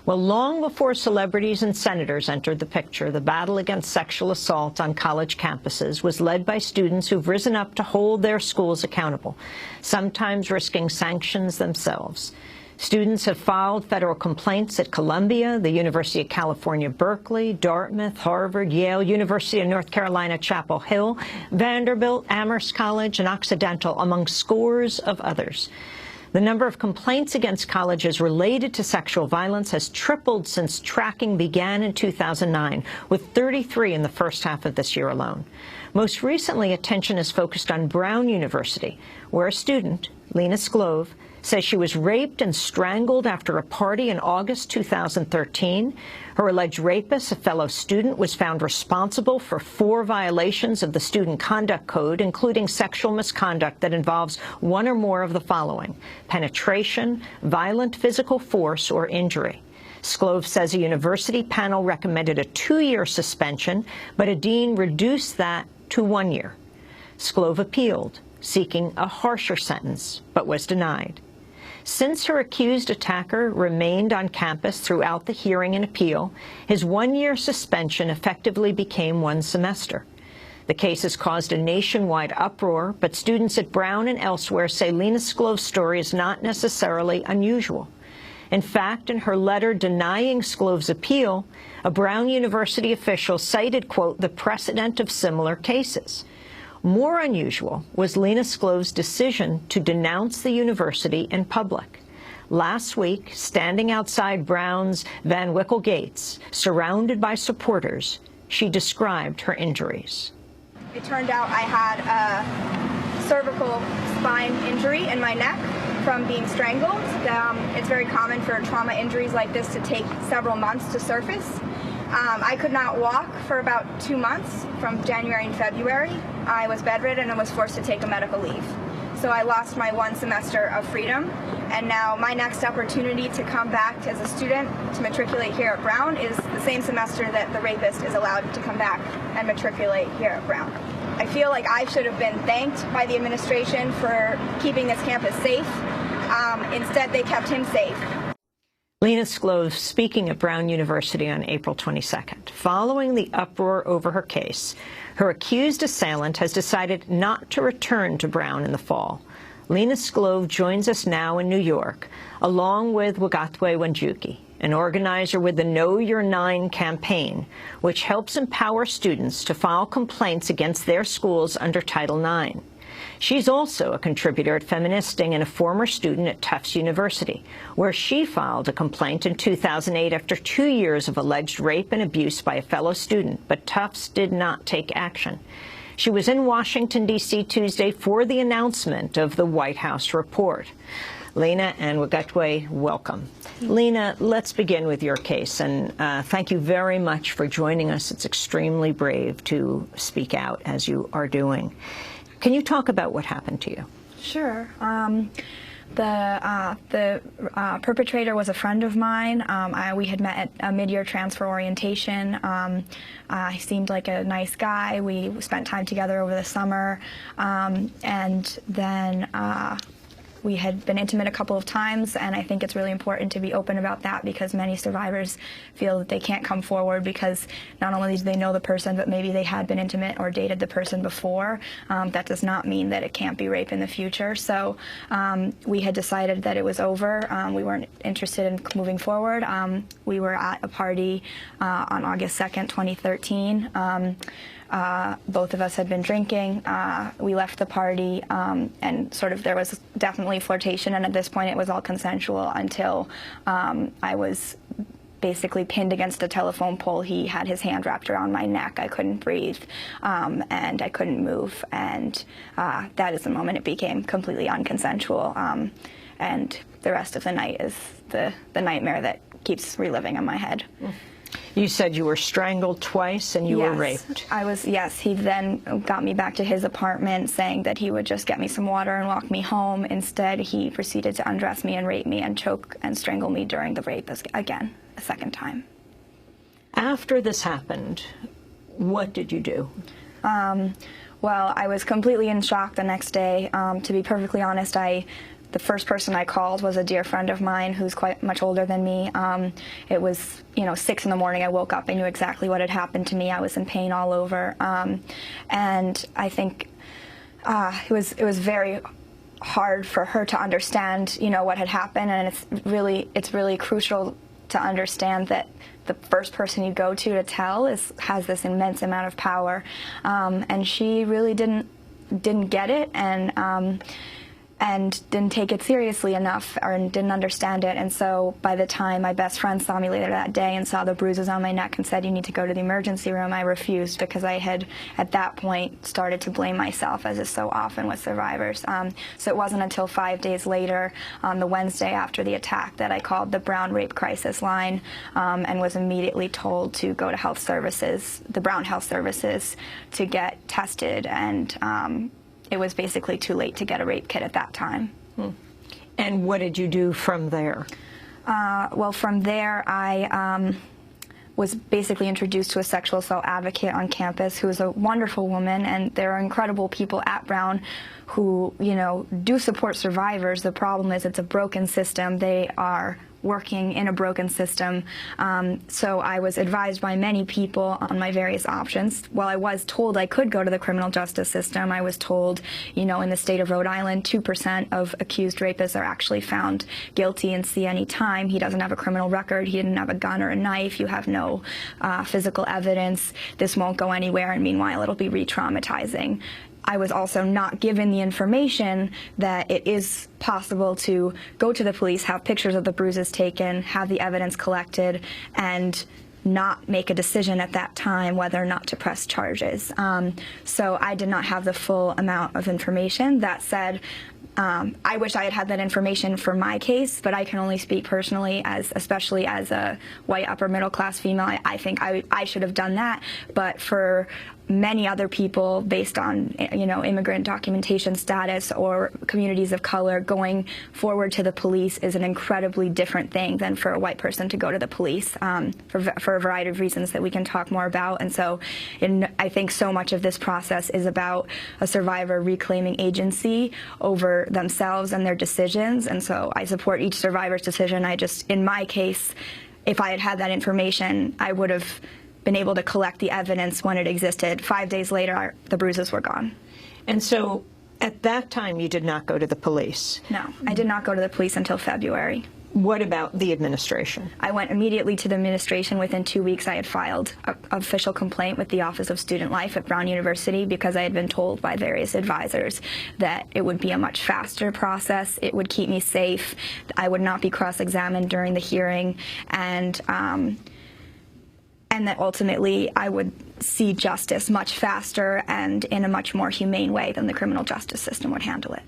Well, long before celebrities and senators entered the picture, the battle against sexual assault on college campuses was led by students who've risen up to hold their schools accountable, sometimes risking sanctions themselves. Students have filed federal complaints at Columbia, the University of California, Berkeley, Dartmouth, Harvard, Yale, University of North Carolina, Chapel Hill, Vanderbilt, Amherst College, and Occidental, among scores of others. The number of complaints against colleges related to sexual violence has tripled since tracking began in 2009, with 33 in the first half of this year alone. Most recently, attention is focused on Brown University, where a student, Lena Sclove, says she was raped and strangled after a party in August 2013. Her alleged rapist, a fellow student, was found responsible for 4 violations of the Student Conduct Code, including sexual misconduct that involves one or more of the following: penetration, violent physical force, or injury. Sclove says a university panel recommended a 2-year suspension, but a dean reduced that to 1 year. Sclove appealed, seeking a harsher sentence, but was denied. Since her accused attacker remained on campus throughout the hearing and appeal, his 1-year suspension effectively became 1 semester. The case has caused a nationwide uproar, but students at Brown and elsewhere say Lena Sclove's story is not necessarily unusual. In fact, in her letter denying Sclove's appeal, a Brown University official cited, quote, the precedent of similar cases. More unusual was Lena Sclove's decision to denounce the university in public. Last week, standing outside Brown's Van Wickle gates, surrounded by supporters, she described her injuries. It turned out I had a cervical spine injury in my neck from being strangled. It's very common for trauma injuries like this to take several months to surface. I could not walk for about 2 months, from January and February. I was bedridden and was forced to take a medical leave. So I lost my 1 semester of freedom, and now my next opportunity to come back as a student to matriculate here at Brown is the same semester that the rapist is allowed to come back and matriculate here at Brown. I feel like I should have been thanked by the administration for keeping this campus safe. Instead, they kept him safe. Lena Sclove speaking at Brown University on April 22nd. Following the uproar over her case, her accused assailant has decided not to return to Brown in the fall. Lena Sclove joins us now in New York, along with Wagatwe Wanjuki, an organizer with the Know Your 9 campaign, which helps empower students to file complaints against their schools under Title IX. She's also a contributor at Feministing and a former student at Tufts University, where she filed a complaint in 2008 after 2 years of alleged rape and abuse by a fellow student, but Tufts did not take action. She was in Washington, D.C. Tuesday for the announcement of the White House report. Lena and Wagatwe, welcome. Lena, let's begin with your case, and thank you very much for joining us. It's extremely brave to speak out as you are doing. Can you talk about what happened to you? Sure. The perpetrator was a friend of mine. We had met at a mid-year transfer orientation. He seemed like a nice guy. We spent time together over the summer, and then we had been intimate a couple of times, and I think it's really important to be open about that because many survivors feel that they can't come forward because not only do they know the person, but maybe they had been intimate or dated the person before. That does not mean that it can't be rape in the future. So we had decided that it was over. We weren't interested in moving forward. We were at a party on August 2nd, 2013. Both of us had been drinking. We left the party, and sort of there was definitely flirtation, and at this point it was all consensual until I was basically pinned against a telephone pole. He had his hand wrapped around my neck. I couldn't breathe, and I couldn't move, and that is the moment it became completely unconsensual, and the rest of the night is the nightmare that keeps reliving in my head. You said you were strangled twice and you were raped. Yes, he then got me back to his apartment saying that he would just get me some water and walk me home. Instead, he proceeded to undress me and rape me and choke and strangle me during the rape again, a second time. After this happened, what did you do? Well, I was completely in shock the next day. To be perfectly honest, I the first person I called was a dear friend of mine who's quite much older than me. It was, 6 in the morning. I woke up. I knew exactly what had happened to me. I was in pain all over. And I think it was very hard for her to understand, what had happened. And it's really crucial to understand that the first person you go to tell has this immense amount of power. And she really didn't get it, and didn't take it seriously enough, or didn't understand it. And so by the time my best friend saw me later that day and saw the bruises on my neck and said, "You need to go to the emergency room," I refused, because I had at that point started to blame myself, as is so often with survivors. So it wasn't until 5 days later, on the Wednesday after the attack, that I called the Brown Rape Crisis Line, and was immediately told to go to health services, the Brown Health Services, to get tested. And it was basically too late to get a rape kit at that time. And what did you do from there? Well, from there, I was basically introduced to a sexual assault advocate on campus who is a wonderful woman, and there are incredible people at Brown who, do support survivors. The problem is it's a broken system. They are working in a broken system. So I was advised by many people on my various options. While I was told I could go to the criminal justice system, I was told, in the state of Rhode Island, 2% of accused rapists are actually found guilty and see any time. He doesn't have a criminal record. He didn't have a gun or a knife. You have no physical evidence. This won't go anywhere, and meanwhile, it'll be re-traumatizing. I was also not given the information that it is possible to go to the police, have pictures of the bruises taken, have the evidence collected, and not make a decision at that time whether or not to press charges. So I did not have the full amount of information. That said, I wish I had had that information for my case, but I can only speak personally, especially as a white upper middle class female. I think I should have done that. But for many other people, based on immigrant documentation status or communities of color, going forward to the police is an incredibly different thing than for a white person to go to the police, for a variety of reasons that we can talk more about. And so I think so much of this process is about a survivor reclaiming agency over themselves and their decisions. And so I support each survivor's decision. In my case, if I had had that information, I would have been able to collect the evidence when it existed. 5 days later, the bruises were gone. And so at that time, you did not go to the police? No, I did not go to the police until February. What about the administration? I went immediately to the administration. Within 2 weeks, I had filed an official complaint with the Office of Student Life at Brown University, because I had been told by various advisors that it would be a much faster process. It would keep me safe. I would not be cross-examined during the hearing, and that ultimately I would see justice much faster and in a much more humane way than the criminal justice system would handle it.